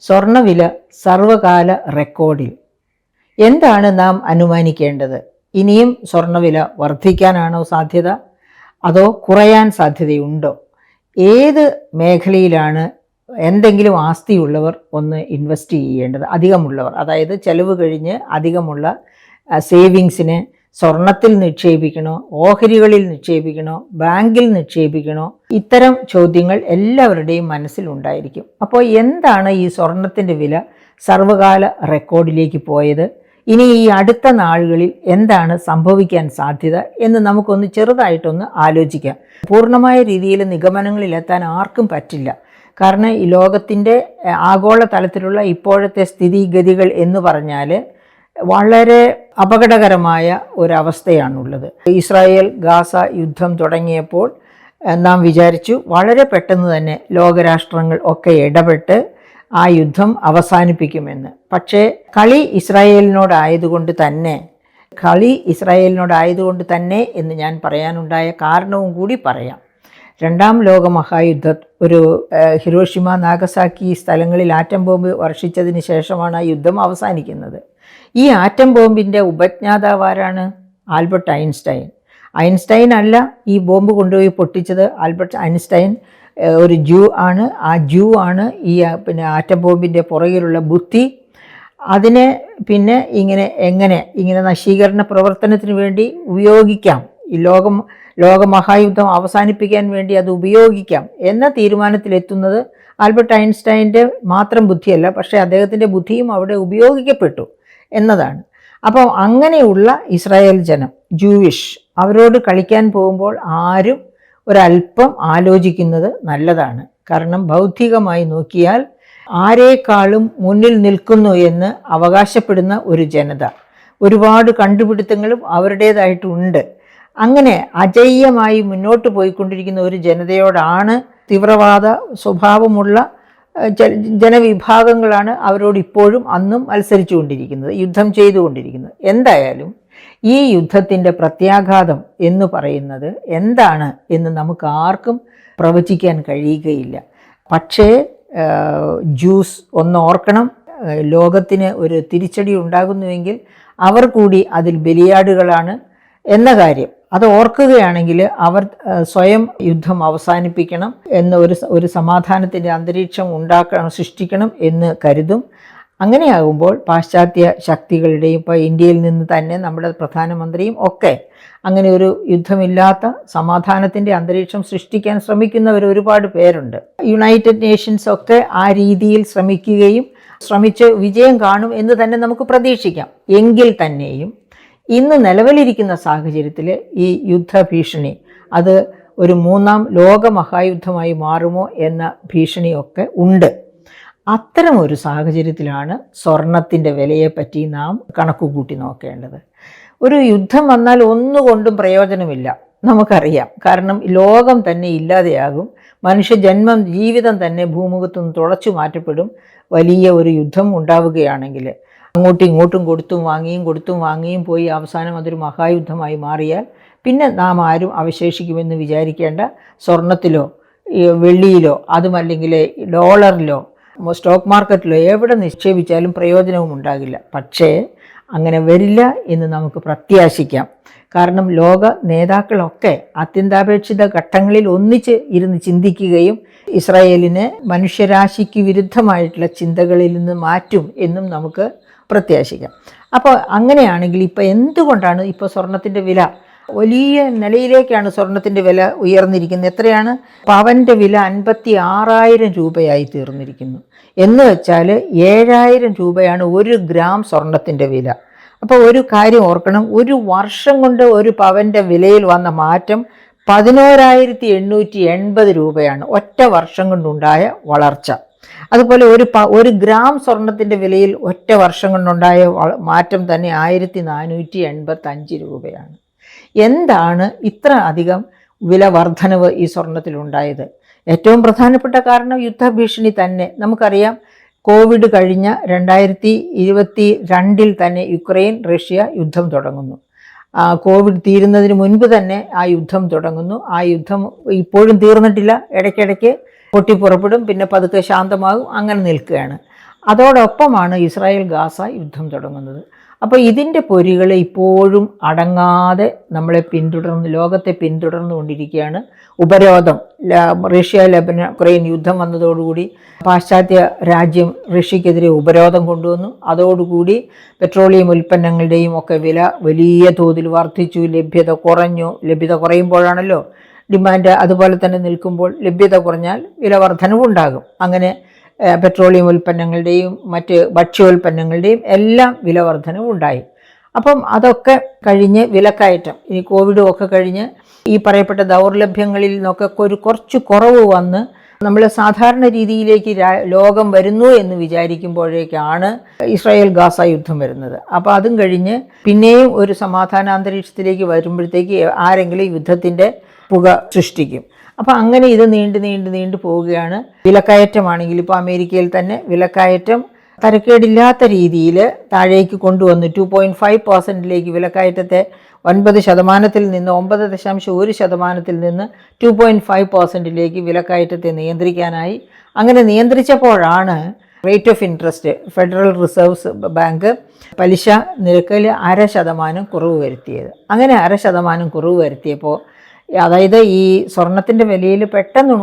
സ്വർണ്ണവില സർവകാല റെക്കോർഡിൽ. എന്താണ് നാം അനുമാനിക്കേണ്ടത്? ഇനിയും സ്വർണ്ണവില വർദ്ധിക്കാനാണോ സാധ്യത, അതോ കുറയാൻ സാധ്യതയുണ്ടോ? ഏത് മേഖലയിലാണ് എന്തെങ്കിലും ആസ്തിയുള്ളവർ ഒന്ന് ഇൻവെസ്റ്റ് ചെയ്യേണ്ടത്? അധികമുള്ളവർ, അതായത് ചെലവ് കഴിഞ്ഞ് അധികമുള്ള സേവിങ്സിന് സ്വർണത്തിൽ നിക്ഷേപിക്കണോ, ഓഹരികളിൽ നിക്ഷേപിക്കണോ, ബാങ്കിൽ നിക്ഷേപിക്കണോ? ഇത്തരം ചോദ്യങ്ങൾ എല്ലാവരുടെയും മനസ്സിലുണ്ടായിരിക്കും. അപ്പോൾ എന്താണ് ഈ സ്വർണത്തിൻ്റെ വില സർവകാല റെക്കോർഡിലേക്ക് പോയത്? ഇനി ഈ അടുത്ത നാളുകളിൽ എന്താണ് സംഭവിക്കാൻ സാധ്യത എന്ന് നമുക്കൊന്ന് ചെറുതായിട്ടൊന്ന് ആലോചിക്കാം. പൂർണ്ണമായ രീതിയിൽ നിഗമനങ്ങളിലെത്താൻ ആർക്കും പറ്റില്ല. കാരണം ഈ ലോകത്തിൻ്റെ ആഗോള തലത്തിലുള്ള ഇപ്പോഴത്തെ സ്ഥിതിഗതികൾ എന്ന് പറഞ്ഞാൽ വളരെ അപകടകരമായ ഒരവസ്ഥയാണുള്ളത്. ഇസ്രായേൽ ഗാസ യുദ്ധം തുടങ്ങിയപ്പോൾ നാം വിചാരിച്ചു വളരെ പെട്ടെന്ന് തന്നെ ലോകരാഷ്ട്രങ്ങൾ ഒക്കെ ഇടപെട്ട് ആ യുദ്ധം അവസാനിപ്പിക്കുമെന്ന്. പക്ഷേ കളി ഇസ്രായേലിനോടായതുകൊണ്ട് തന്നെ എന്ന് ഞാൻ പറയാനുണ്ടായ കാരണവും കൂടി പറയാം. രണ്ടാം ലോക മഹായുദ്ധം ഒരു ഹിരോഷിമ, നാഗസാക്കി സ്ഥലങ്ങളിൽ ആറ്റം ബോംബ് വർഷിച്ചതിന് ശേഷമാണ് ആ യുദ്ധം അവസാനിക്കുന്നത്. ഈ ആറ്റം ബോംബിൻ്റെ ഉപജ്ഞാതാവ് ആരാണ്? Albert Einstein. ഐൻസ്റ്റൈൻ അല്ല ഈ ബോംബ് കൊണ്ടുപോയി പൊട്ടിച്ചത്. ആൽബർട്ട് ഐൻസ്റ്റൈൻ ഒരു ജൂ ആണ്. ആ ജൂ ആണ് ഈ ആറ്റം ബോംബിൻ്റെ പുറകിലുള്ള ബുദ്ധി. അതിനെ പിന്നെ ഇങ്ങനെ നശീകരണ പ്രവർത്തനത്തിന് വേണ്ടി ഉപയോഗിക്കാം, ഈ ലോകമഹായുദ്ധം അവസാനിപ്പിക്കാൻ വേണ്ടി അത് ഉപയോഗിക്കാം എന്ന തീരുമാനത്തിലെത്തുന്നത് ആൽബർട്ട് ഐൻസ്റ്റൈൻ്റെ മാത്രം ബുദ്ധിയല്ല, പക്ഷേ അദ്ദേഹത്തിൻ്റെ ബുദ്ധിയും അവിടെ ഉപയോഗിക്കപ്പെട്ടു എന്നതാണ്. അപ്പോൾ അങ്ങനെയുള്ള ഇസ്രായേൽ ജനം, ജൂവിഷ്, അവരോട് കളിക്കാൻ പോകുമ്പോൾ ആരും ഒരല്പം ആലോചിക്കുന്നത് നല്ലതാണ്. കാരണം ബൗദ്ധികമായി നോക്കിയാൽ ആരേക്കാളും മുന്നിൽ നിൽക്കുന്നു എന്ന് അവകാശപ്പെടുന്ന ഒരു ജനത, ഒരുപാട് കണ്ടുപിടുത്തങ്ങളും അവരുടേതായിട്ടുണ്ട്. അങ്ങനെ അജയ്യമായി മുന്നോട്ട് പോയിക്കൊണ്ടിരിക്കുന്ന ഒരു ജനതയോടാണ് തീവ്രവാദ സ്വഭാവമുള്ള ജനവിഭാഗങ്ങളാണ് അവരോട് ഇപ്പോഴും അന്നും മത്സരിച്ചുകൊണ്ടിരിക്കുന്നത്, യുദ്ധം ചെയ്തുകൊണ്ടിരിക്കുന്നത്. എന്തായാലും ഈ യുദ്ധത്തിൻ്റെ പ്രത്യാഘാതം എന്ന് പറയുന്നത് എന്താണ് എന്ന് നമുക്ക് ആർക്കും പ്രവചിക്കാൻ കഴിയുകയില്ല. പക്ഷേ ജൂസ് ഒന്ന് ഓർക്കണം, ലോകത്തിന് ഒരു തിരിച്ചടി ഉണ്ടാകുന്നുവെങ്കിൽ അവർ കൂടി അതിൽ ബലിയാടുകളാണ് എന്ന കാര്യം. അത് ഓർക്കുകയാണെങ്കിൽ അവർ സ്വയം യുദ്ധം അവസാനിപ്പിക്കണം എന്ന ഒരു സമാധാനത്തിൻ്റെ അന്തരീക്ഷം സൃഷ്ടിക്കണം എന്ന് കരുതും. അങ്ങനെയാകുമ്പോൾ പാശ്ചാത്യ ശക്തികളുടെയും ഇപ്പോൾ ഇന്ത്യയിൽ നിന്ന് തന്നെ നമ്മുടെ പ്രധാനമന്ത്രിയും ഒക്കെ അങ്ങനെ ഒരു യുദ്ധമില്ലാത്ത സമാധാനത്തിൻ്റെ അന്തരീക്ഷം സൃഷ്ടിക്കാൻ ശ്രമിക്കുന്നവർ ഒരുപാട് പേരുണ്ട്. യുണൈറ്റഡ് നേഷൻസ് ഒക്കെ ആ രീതിയിൽ ശ്രമിച്ച് വിജയം കാണും എന്ന് തന്നെ നമുക്ക് പ്രതീക്ഷിക്കാം. എങ്കിൽ തന്നെയും ഇന്ന് നിലവിലിരിക്കുന്ന സാഹചര്യത്തിൽ ഈ യുദ്ധഭീഷണി അത് ഒരു മൂന്നാം ലോകമഹായുദ്ധമായി മാറുമോ എന്ന ഭീഷണിയൊക്കെ ഉണ്ട്. അത്തരം ഒരു സാഹചര്യത്തിലാണ് സ്വർണത്തിൻ്റെ വിലയെപ്പറ്റി നാം കണക്കുകൂട്ടി നോക്കേണ്ടത്. ഒരു യുദ്ധം വന്നാൽ ഒന്നുകൊണ്ടും പ്രയോജനമില്ല, നമുക്കറിയാം. കാരണം ലോകം തന്നെ ഇല്ലാതെയാകും, ജീവിതം തന്നെ ഭൂമുഖത്തു നിന്ന് തുളച്ചു മാറ്റപ്പെടും. വലിയ ഒരു യുദ്ധം ഉണ്ടാവുകയാണെങ്കിൽ അങ്ങോട്ടും ഇങ്ങോട്ടും കൊടുത്തും വാങ്ങിയും പോയി അവസാനം അതൊരു മഹായുദ്ധമായി മാറിയാൽ പിന്നെ നാം ആരും അവശേഷിക്കുമെന്ന് വിചാരിക്കേണ്ട. സ്വർണത്തിലോ വെള്ളിയിലോ അതുമല്ലെങ്കിൽ ഡോളറിലോ സ്റ്റോക്ക് മാർക്കറ്റിലോ എവിടെ നിക്ഷേപിച്ചാലും പ്രയോജനവും ഉണ്ടാകില്ല. പക്ഷേ അങ്ങനെ വരില്ല എന്ന് നമുക്ക് പ്രത്യാശിക്കാം. കാരണം ലോക നേതാക്കളൊക്കെ അത്യന്താപേക്ഷിത ഘട്ടങ്ങളിൽ ഒന്നിച്ച് ഇരുന്ന് ചിന്തിക്കുകയും ഇസ്രായേലിനെ മനുഷ്യരാശിക്ക് വിരുദ്ധമായിട്ടുള്ള ചിന്തകളിൽ നിന്ന് മാറ്റും എന്നും നമുക്ക് പ്രത്യാശിക്കാം. അപ്പോൾ അങ്ങനെയാണെങ്കിൽ ഇപ്പോൾ എന്തുകൊണ്ടാണ് ഇപ്പോൾ സ്വർണത്തിൻ്റെ വില വലിയ നിലയിലേക്കാണ് സ്വർണത്തിൻ്റെ വില ഉയർന്നിരിക്കുന്നത്? എത്രയാണ്? പവൻ്റെ വില 56,000 രൂപയായി തീർന്നിരിക്കുന്നു. എന്ന് വെച്ചാൽ 7,000 രൂപയാണ് 1 ഗ്രാം സ്വർണത്തിൻ്റെ വില. അപ്പോൾ ഒരു കാര്യം ഓർക്കണം, ഒരു വർഷം കൊണ്ട് ഒരു പവൻ്റെ വിലയിൽ വന്ന മാറ്റം 11,880 രൂപയാണ്. ഒറ്റ വർഷം കൊണ്ടുണ്ടായ വളർച്ച. അതുപോലെ ഒരു ഗ്രാം സ്വർണത്തിൻ്റെ വിലയിൽ ഒറ്റ വർഷം കൊണ്ടുണ്ടായ മാറ്റം തന്നെ 1,485 രൂപയാണ്. എന്താണ് ഇത്ര അധികം വില വർധനവ് ഈ സ്വർണത്തിലുണ്ടായത്? ഏറ്റവും പ്രധാനപ്പെട്ട കാരണം യുദ്ധഭീഷണി തന്നെ. നമുക്കറിയാം, കോവിഡ് കഴിഞ്ഞ 2022 തന്നെ യുക്രൈൻ റഷ്യ യുദ്ധം തുടങ്ങുന്നു. കോവിഡ് തീരുന്നതിന് മുൻപ് തന്നെ ആ യുദ്ധം തുടങ്ങുന്നു. ആ യുദ്ധം ഇപ്പോഴും തീർന്നിട്ടില്ല, ഇടയ്ക്കിടയ്ക്ക് പൊട്ടിപ്പുറപ്പെടും, പിന്നെ പതുക്കെ ശാന്തമാകും, അങ്ങനെ നിൽക്കുകയാണ്. അതോടൊപ്പമാണ് ഇസ്രായേൽ ഗാസ യുദ്ധം തുടങ്ങുന്നത്. അപ്പോൾ ഇതിൻ്റെ പൊരികൾ ഇപ്പോഴും അടങ്ങാതെ നമ്മളെ ലോകത്തെ പിന്തുടർന്നുകൊണ്ടിരിക്കുകയാണ്. ഉപരോധം, റഷ്യ ലെബനൻ ഉക്രൈൻ യുദ്ധം വന്നതോടുകൂടി പാശ്ചാത്യ രാജ്യം റഷ്യക്കെതിരെ ഉപരോധം കൊണ്ടുവന്നു. അതോടുകൂടി പെട്രോളിയം ഉൽപ്പന്നങ്ങളുടെയും ഒക്കെ വില വലിയ തോതിൽ വർദ്ധിച്ചു. ലഭ്യത കുറയുമ്പോഴാണല്ലോ ഡിമാൻഡ് അതുപോലെ തന്നെ നിൽക്കുമ്പോൾ ലഭ്യത കുറഞ്ഞാൽ വില വർധനവുണ്ടാകും. അങ്ങനെ പെട്രോളിയം ഉൽപ്പന്നങ്ങളുടെയും മറ്റ് ഭക്ഷ്യോൽപ്പന്നങ്ങളുടെയും എല്ലാം വില വർധനവുണ്ടായി. അപ്പം അതൊക്കെ കഴിഞ്ഞ് വിലക്കയറ്റം, ഇനി കോവിഡും ഒക്കെ കഴിഞ്ഞ് ഈ പറയപ്പെട്ട ദൗർലഭ്യങ്ങളിൽ നിന്നൊക്കെ കുറച്ച് കുറവ് വന്ന് നമ്മൾ സാധാരണ രീതിയിലേക്ക് ലോകം വരുന്നു എന്ന് വിചാരിക്കുമ്പോഴേക്കാണ് ഇസ്രായേൽ ഗാസ യുദ്ധം വരുന്നത്. അപ്പോൾ അതും കഴിഞ്ഞ് പിന്നെയും ഒരു സമാധാനാന്തരീക്ഷത്തിലേക്ക് വരുമ്പോഴത്തേക്ക് ആരെങ്കിലും യുദ്ധത്തിൻ്റെ പുക സൃഷ്ടിക്കും. അപ്പോൾ അങ്ങനെ ഇത് നീണ്ടു പോവുകയാണ്. വിലക്കയറ്റമാണെങ്കിൽ ഇപ്പോൾ അമേരിക്കയിൽ തന്നെ വിലക്കയറ്റം തരക്കേടില്ലാത്ത രീതിയിൽ താഴേക്ക് കൊണ്ടുവന്നു. 2.5% വിലക്കയറ്റത്തെ 9% നിന്ന് 9.1% നിന്ന് 2.5% വിലക്കയറ്റത്തെ നിയന്ത്രിക്കാനായി. അങ്ങനെ നിയന്ത്രിച്ചപ്പോഴാണ് rate of interest, federal reserve bank പലിശ നിരക്കിൽ 0.5% കുറവ് വരുത്തിയത്. അങ്ങനെ 0.5% കുറവ് വരുത്തിയപ്പോൾ, അതായത് ഈ സ്വർണത്തിൻ്റെ വിലയിൽ പെട്ടെന്ന്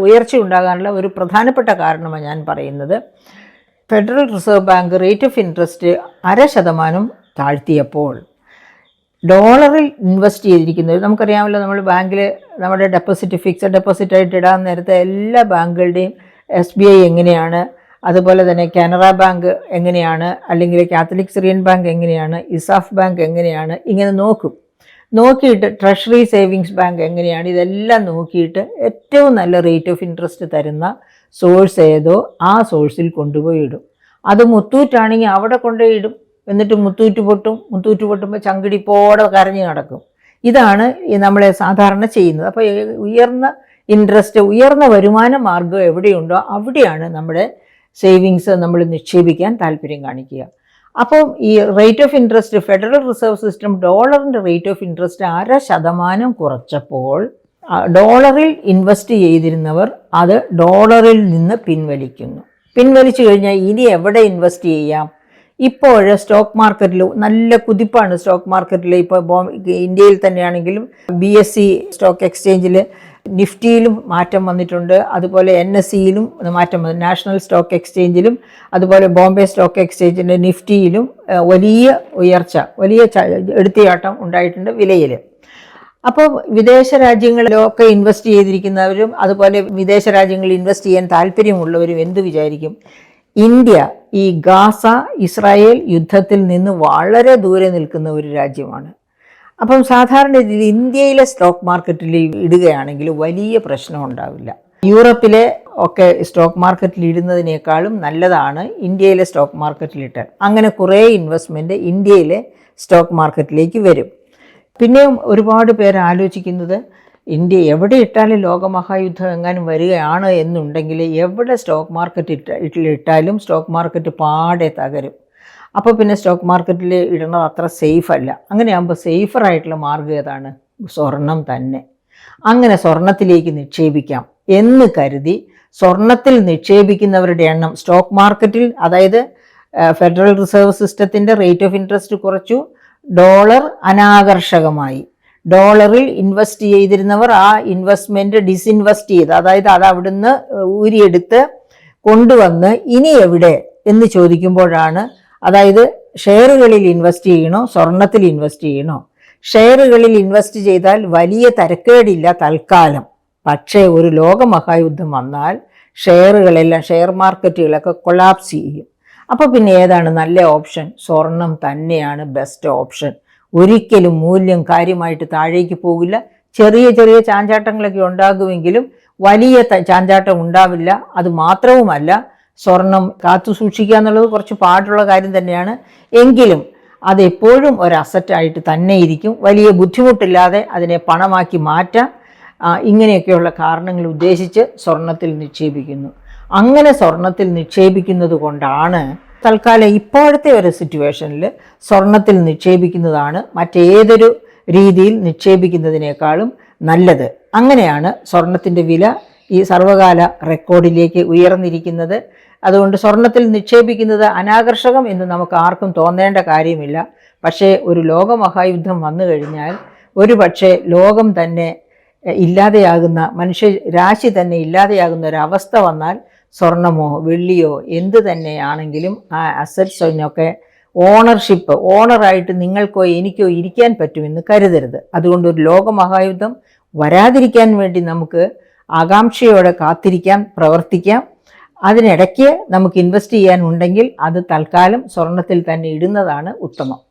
ഉയർച്ച ഉണ്ടാകാനുള്ള ഒരു പ്രധാനപ്പെട്ട കാരണമാണ് ഞാൻ പറയുന്നത്. Federal reserve bank rate of interest 0.5% താഴ്ത്തിയപ്പോൾ ഡോളറിൽ ഇൻവെസ്റ്റ് ചെയ്തിരിക്കുന്നത്, നമുക്കറിയാമല്ലോ, നമ്മൾ ബാങ്കിൽ നമ്മുടെ ഫിക്സഡ് ഡെപ്പോസിറ്റ് ആയിട്ട് ഇടാൻ നേരത്തെ എല്ലാ ബാങ്കുകളുടെയും SBI എങ്ങനെയാണ്, അതുപോലെ തന്നെ കാനറ ബാങ്ക് എങ്ങനെയാണ്, അല്ലെങ്കിൽ കാത്തലിക് സിറിയൻ ബാങ്ക് എങ്ങനെയാണ്, ഇസാഫ് ബാങ്ക് എങ്ങനെയാണ്, ഇങ്ങനെ നോക്കിയിട്ട് ട്രഷറി സേവിങ്സ് ബാങ്ക് എങ്ങനെയാണ്, ഇതെല്ലാം നോക്കിയിട്ട് ഏറ്റവും നല്ല റേറ്റ് ഓഫ് ഇൻട്രസ്റ്റ് തരുന്ന സോഴ്സ് ഏതോ ആ സോഴ്സിൽ കൊണ്ടുപോയി ഇടും. അത് മുത്തൂറ്റാണെങ്കിൽ അവിടെ കൊണ്ടുപോയി ഇടും. എന്നിട്ട് മുത്തൂറ്റ് പൊട്ടുമ്പോൾ ചങ്കിടിപ്പോടെ കരഞ്ഞു നടക്കും. ഇതാണ് നമ്മളെ സാധാരണ ചെയ്യുന്നത്. അപ്പോൾ ഉയർന്ന വരുമാന മാർഗ്ഗം എവിടെയുണ്ടോ അവിടെയാണ് നമ്മുടെ സേവിങ്സ് നമ്മൾ നിക്ഷേപിക്കാൻ താല്പര്യം കാണിക്കുക. അപ്പോൾ ഈ rate of interest, federal reserve system ഡോളറിൻ്റെ റേറ്റ് ഓഫ് ഇൻട്രസ്റ്റ് 0.5% കുറച്ചപ്പോൾ ഡോളറിൽ ഇൻവെസ്റ്റ് ചെയ്തിരുന്നവർ അത് ഡോളറിൽ നിന്ന് പിൻവലിച്ചു കഴിഞ്ഞാൽ ഇനി എവിടെ ഇൻവെസ്റ്റ് ചെയ്യാം? ഇപ്പോൾ സ്റ്റോക്ക് മാർക്കറ്റിൽ നല്ല കുതിപ്പാണ്. സ്റ്റോക്ക് മാർക്കറ്റിൽ ഇപ്പോൾ ഇന്ത്യയിൽ തന്നെയാണെങ്കിലും BSE സ്റ്റോക്ക് എക്സ്ചേഞ്ചിൽ നിഫ്റ്റിയിലും മാറ്റം വന്നിട്ടുണ്ട്. അതുപോലെ NSEയിലും മാറ്റം വന്നു. നാഷണൽ സ്റ്റോക്ക് എക്സ്ചേഞ്ചിലും അതുപോലെ ബോംബെ സ്റ്റോക്ക് എക്സ്ചേഞ്ചിൻ്റെ നിഫ്റ്റിയിലും വലിയ എടുത്തിയാട്ടം ഉണ്ടായിട്ടുണ്ട് വിലയിൽ. അപ്പോൾ വിദേശ രാജ്യങ്ങളിലൊക്കെ ഇൻവെസ്റ്റ് ചെയ്തിരിക്കുന്നവരും അതുപോലെ വിദേശ രാജ്യങ്ങളിൽ ഇൻവെസ്റ്റ് ചെയ്യാൻ താല്പര്യമുള്ളവരും എന്ത് വിചാരിക്കും? ഇന്ത്യ ഈ ഗാസ ഇസ്രായേൽ യുദ്ധത്തിൽ നിന്ന് വളരെ ദൂരെ നിൽക്കുന്ന ഒരു രാജ്യമാണ്. അപ്പം സാധാരണ രീതിയിൽ ഇന്ത്യയിലെ സ്റ്റോക്ക് മാർക്കറ്റിൽ ഇടുകയാണെങ്കിൽ വലിയ പ്രശ്നം ഉണ്ടാവില്ല. യൂറോപ്പിലെ ഒക്കെ സ്റ്റോക്ക് മാർക്കറ്റിൽ ഇടുന്നതിനേക്കാളും നല്ലതാണ് ഇന്ത്യയിലെ സ്റ്റോക്ക് മാർക്കറ്റിലിട്ടാൽ. അങ്ങനെ കുറേ ഇൻവെസ്റ്റ്മെൻറ്റ് ഇന്ത്യയിലെ സ്റ്റോക്ക് മാർക്കറ്റിലേക്ക് വരും. പിന്നെയും ഒരുപാട് പേര് ആലോചിക്കുന്നത്, ഇന്ത്യ എവിടെ ഇട്ടാലും ലോകമഹായുദ്ധം എങ്ങാനും വരികയാണ് എന്നുണ്ടെങ്കിൽ എവിടെ സ്റ്റോക്ക് മാർക്കറ്റ് ഇട്ടാലും സ്റ്റോക്ക് മാർക്കറ്റ് പാടെ തകരും. അപ്പോൾ പിന്നെ സ്റ്റോക്ക് മാർക്കറ്റിൽ ഇടുന്നത് അത്ര സേഫ് അല്ല. അങ്ങനെയാകുമ്പോൾ സേഫറായിട്ടുള്ള മാർഗ്ഗം ഏതാണ്? സ്വർണം തന്നെ. അങ്ങനെ സ്വർണത്തിലേക്ക് നിക്ഷേപിക്കാം എന്ന് കരുതി സ്വർണത്തിൽ നിക്ഷേപിക്കുന്നവരുടെ എണ്ണം സ്റ്റോക്ക് മാർക്കറ്റിൽ, അതായത് ഫെഡറൽ റിസർവ് സിസ്റ്റത്തിൻ്റെ റേറ്റ് ഓഫ് ഇൻട്രസ്റ്റ് കുറച്ചു, ഡോളർ അനാകർഷകമായി. ഡോളറിൽ ഇൻവെസ്റ്റ് ചെയ്തിരുന്നവർ ആ ഇൻവെസ്റ്റ്മെൻറ്റ് ഡിസിൻവെസ്റ്റ് ചെയ്ത്, അതായത് അത് അവിടുന്ന് ഊരിയെടുത്ത് കൊണ്ടുവന്ന് ഇനി എവിടെ എന്ന് ചോദിക്കുമ്പോഴാണ്, അതായത് ഷെയറുകളിൽ ഇൻവെസ്റ്റ് ചെയ്യണോ സ്വർണത്തിൽ ഇൻവെസ്റ്റ് ചെയ്യണോ? ഷെയറുകളിൽ ഇൻവെസ്റ്റ് ചെയ്താൽ വലിയ തരക്കേടില്ല തൽക്കാലം. പക്ഷേ ഒരു ലോകമഹായുദ്ധം വന്നാൽ ഷെയർ മാർക്കറ്റുകളൊക്കെ കൊളാപ്സ് ചെയ്യും. അപ്പോൾ പിന്നെ ഏതാണ് നല്ല ഓപ്ഷൻ? സ്വർണം തന്നെയാണ് ബെസ്റ്റ് ഓപ്ഷൻ. ഒരിക്കലും മൂല്യം കാര്യമായിട്ട് താഴേക്ക് പോകില്ല. ചെറിയ ചാഞ്ചാട്ടങ്ങളൊക്കെ ഉണ്ടാകുമെങ്കിലും വലിയ ചാഞ്ചാട്ടം ഉണ്ടാവില്ല. അത് മാത്രവുമല്ല, സ്വർണം കാത്തു സൂക്ഷിക്കുക എന്നുള്ളത് കുറച്ച് പാടുള്ള കാര്യം തന്നെയാണ്. എങ്കിലും അതെപ്പോഴും ഒരു അസറ്റായിട്ട് തന്നെ ഇരിക്കും. വലിയ ബുദ്ധിമുട്ടില്ലാതെ അതിനെ പണമാക്കി മാറ്റാം. ഇങ്ങനെയൊക്കെയുള്ള കാരണങ്ങൾ ഉദ്ദേശിച്ച് സ്വർണത്തിൽ നിക്ഷേപിക്കുന്നു. അങ്ങനെ സ്വർണത്തിൽ നിക്ഷേപിക്കുന്നത് കൊണ്ടാണ് തൽക്കാലം ഇപ്പോഴത്തെ ഒരു സിറ്റുവേഷനിൽ സ്വർണത്തിൽ നിക്ഷേപിക്കുന്നതാണ് മറ്റേതൊരു രീതിയിൽ നിക്ഷേപിക്കുന്നതിനേക്കാളും നല്ലത്. അങ്ങനെയാണ് സ്വർണത്തിൻ്റെ വില ഈ സർവകാല റെക്കോർഡിലേക്ക് ഉയർന്നിരിക്കുന്നത്. അതുകൊണ്ട് സ്വർണത്തിൽ നിക്ഷേപിക്കുന്നത് അനാകർഷകം എന്ന് നമുക്ക് ആർക്കും തോന്നേണ്ട കാര്യമില്ല. പക്ഷേ ഒരു ലോകമഹായുദ്ധം വന്നു കഴിഞ്ഞാൽ ഒരു പക്ഷേ ലോകം തന്നെ ഇല്ലാതെയാകുന്ന, മനുഷ്യരാശി തന്നെ ഇല്ലാതെയാകുന്ന ഒരവസ്ഥ വന്നാൽ സ്വർണമോ വെള്ളിയോ എന്ത് തന്നെയാണെങ്കിലും ആ അസറ്റ്സിനൊക്കെ ഓണറായിട്ട് നിങ്ങൾക്കോ എനിക്കോ ഇരിക്കാൻ പറ്റുമെന്ന് കരുതരുത്. അതുകൊണ്ട് ഒരു ലോകമഹായുദ്ധം വരാതിരിക്കാൻ വേണ്ടി നമുക്ക് ആകാംക്ഷയോടെ കാത്തിരിക്കാം, പ്രവർത്തിക്കാം. അതിനിടയ്ക്ക് നമുക്ക് ഇൻവെസ്റ്റ് ചെയ്യാനുണ്ടെങ്കിൽ അത് തൽക്കാലം സ്വർണത്തിൽ തന്നെ ഇടുന്നതാണ് ഉത്തമം.